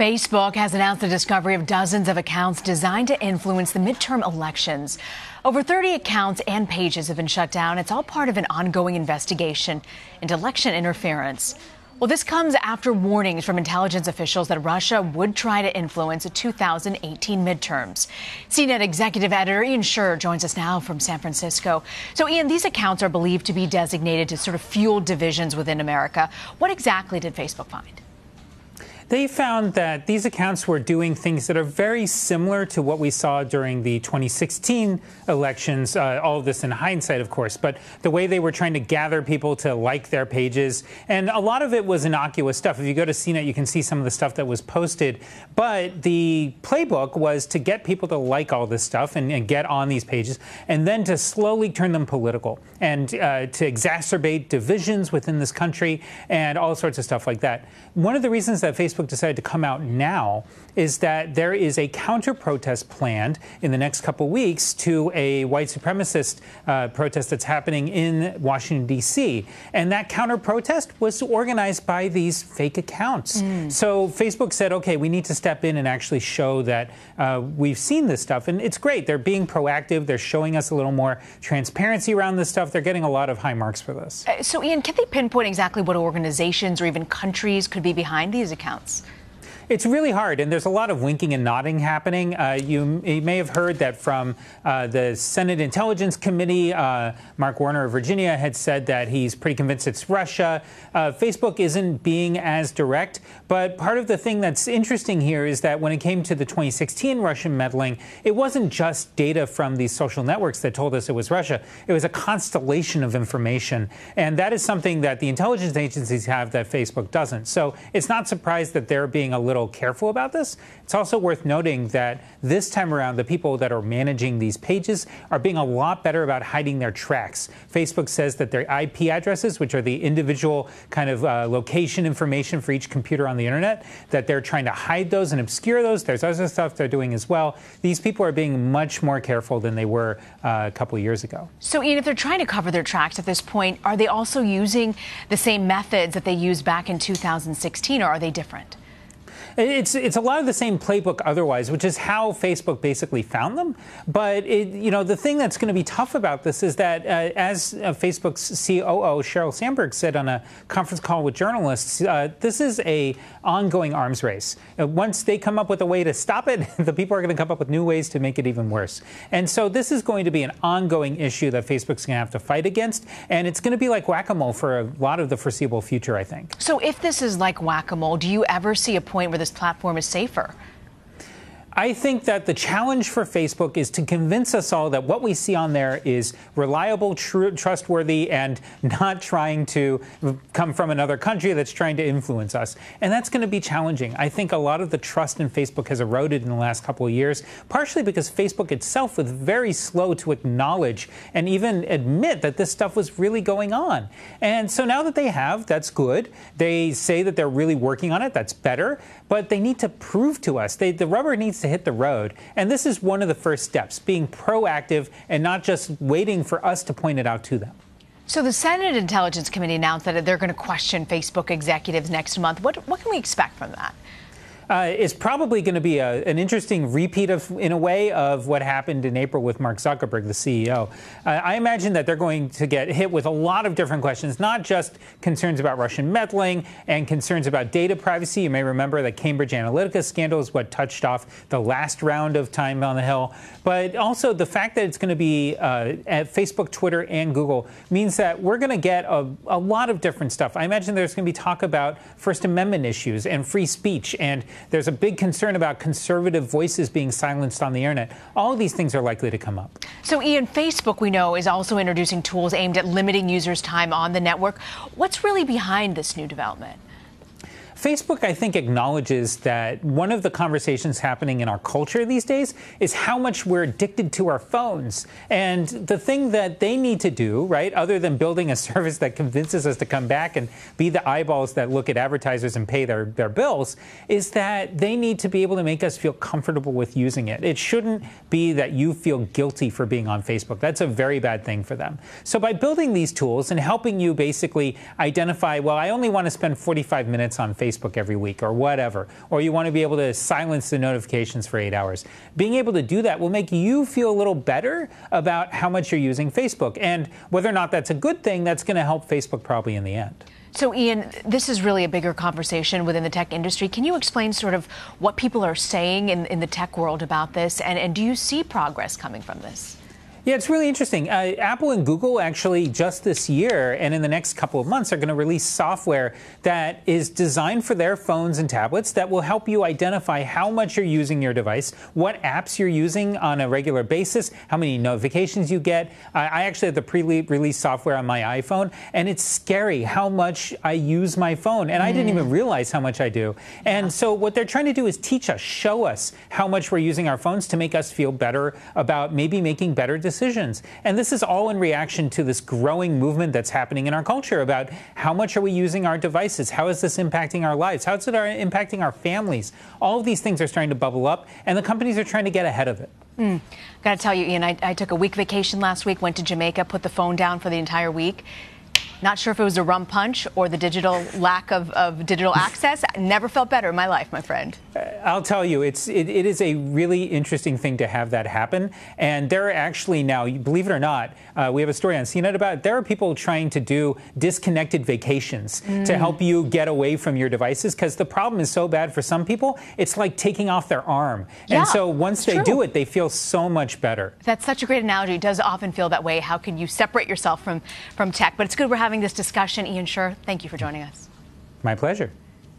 Facebook has announced the discovery of dozens of accounts designed to influence the midterm elections. Over 30 accounts and pages have been shut down. It's all part of an ongoing investigation into election interference. Well, this comes after warnings from intelligence officials that Russia would try to influence the 2018 midterms. CNET executive editor Ian Sherr joins us now from San Francisco. So, Ian, these accounts are believed to be designated to sort of fuel divisions within America. What exactly did Facebook find? They found that these accounts were doing things that are very similar to what we saw during the 2016 elections, all of this in hindsight, of course, but the way they were trying to gather people to like their pages. And a lot of it was innocuous stuff. If you go to CNET, you can see some of the stuff that was posted. But the playbook was to get people to like all this stuff and get on these pages, and then to slowly turn them political and to exacerbate divisions within this country and all sorts of stuff like that. One of the reasons that Facebook decided to come out now is that there is a counter-protest planned in the next couple weeks to a white supremacist protest that's happening in Washington, D.C. And that counter-protest was organized by these fake accounts. So Facebook said, OK, we need to step in and actually show that we've seen this stuff. And it's great. They're being proactive. They're showing us a little more transparency around this stuff. They're getting a lot of high marks for this. So, Ian, can they pinpoint exactly what organizations or even countries could be behind these accounts? It's really hard, and there's a lot of winking and nodding happening. You may have heard that from the Senate Intelligence Committee. Mark Warner of Virginia had said that he's pretty convinced it's Russia. Facebook isn't being as direct, but part of the thing that's interesting here is that when it came to the 2016 Russian meddling, it wasn't just data from these social networks that told us it was Russia. It was a constellation of information, and that is something that the intelligence agencies have that Facebook doesn't. So it's not surprised that they're being a little careful about this. It's also worth noting that this time around, the people that are managing these pages are being a lot better about hiding their tracks. Facebook says that their IP addresses, which are the individual kind of location information for each computer on the internet, that they're trying to hide those and obscure those. There's other stuff they're doing as well. These people are being much more careful than they were a couple of years ago. So, Ian, if they're trying to cover their tracks at this point, are they also using the same methods that they used back in 2016, or are they different? It's a lot of the same playbook otherwise, which is how Facebook basically found them. But the thing that's going to be tough about this is that, as Facebook's COO Sheryl Sandberg said on a conference call with journalists, this is a ongoing arms race. Once they come up with a way to stop it, the people are going to come up with new ways to make it even worse. And so this is going to be an ongoing issue that Facebook's going to have to fight against, and it's going to be like whack-a-mole for a lot of the foreseeable future, I think. So if this is like whack-a-mole, do you ever see a point where this platform is safer? I think that the challenge for Facebook is to convince us all that what we see on there is reliable, trustworthy, and not trying to come from another country that's trying to influence us. And that's going to be challenging. I think a lot of the trust in Facebook has eroded in the last couple of years, partially because Facebook itself was very slow to acknowledge and even admit that this stuff was really going on. And so now that they have, that's good. They say that they're really working on it. That's better. But they need to prove to us. The rubber needs to hit the road. And this is one of the first steps, being proactive and not just waiting for us to point it out to them. So the Senate Intelligence Committee announced that they're going to question Facebook executives next month. What can we expect from that? It's probably going to be an interesting repeat in a way, of what happened in April with Mark Zuckerberg, the CEO. I imagine that they're going to get hit with a lot of different questions, not just concerns about Russian meddling and concerns about data privacy. You may remember that Cambridge Analytica scandal is what touched off the last round of Time on the Hill. But also the fact that it's going to be at Facebook, Twitter, and Google means that we're going to get a lot of different stuff. I imagine there's going to be talk about First Amendment issues and free speech, and there's a big concern about conservative voices being silenced on the internet. All of these things are likely to come up. So, Ian, Facebook, we know, is also introducing tools aimed at limiting users' time on the network. What's really behind this new development? Facebook, I think, acknowledges that one of the conversations happening in our culture these days is how much we're addicted to our phones. And the thing that they need to do, right, other than building a service that convinces us to come back and be the eyeballs that look at advertisers and pay their bills, is that they need to be able to make us feel comfortable with using it. It shouldn't be that you feel guilty for being on Facebook. That's a very bad thing for them. So by building these tools and helping you basically identify, well, I only want to spend 45 minutes on Facebook Facebook every week or whatever, or you want to be able to silence the notifications for 8 hours. Being able to do that will make you feel a little better about how much you're using Facebook. And whether or not that's a good thing, that's going to help Facebook probably in the end. So, Ian, this is really a bigger conversation within the tech industry. Can you explain sort of what people are saying in the tech world about this? And do you see progress coming from this? Yeah, it's really interesting. Apple and Google actually just this year and in the next couple of months are going to release software that is designed for their phones and tablets that will help you identify how much you're using your device, what apps you're using on a regular basis, how many notifications you get. I actually have the pre-release software on my iPhone, and it's scary how much I use my phone, and I didn't even realize how much I do. And so what they're trying to do is teach us, show us how much we're using our phones to make us feel better about maybe making better decisions. And this is all in reaction to this growing movement that's happening in our culture about how much are we using our devices? How is this impacting our lives? How is it impacting our families? All of these things are starting to bubble up, and the companies are trying to get ahead of it. Got to tell you, Ian, I took a week vacation last week, went to Jamaica, put the phone down for the entire week. Not sure if it was a rum punch or the lack of digital access. I never felt better in my life, my friend. I'll tell you, it is a really interesting thing to have that happen. And there are actually now, believe it or not, we have a story on CNET about it. There are people trying to do disconnected vacations to help you get away from your devices, because the problem is so bad for some people, it's like taking off their arm. Yeah, and so once they do it, they feel so much better. That's such a great analogy. It does often feel that way. How can you separate yourself from tech? But it's good we're having this discussion. Ian Sherr, thank you for joining us. My pleasure.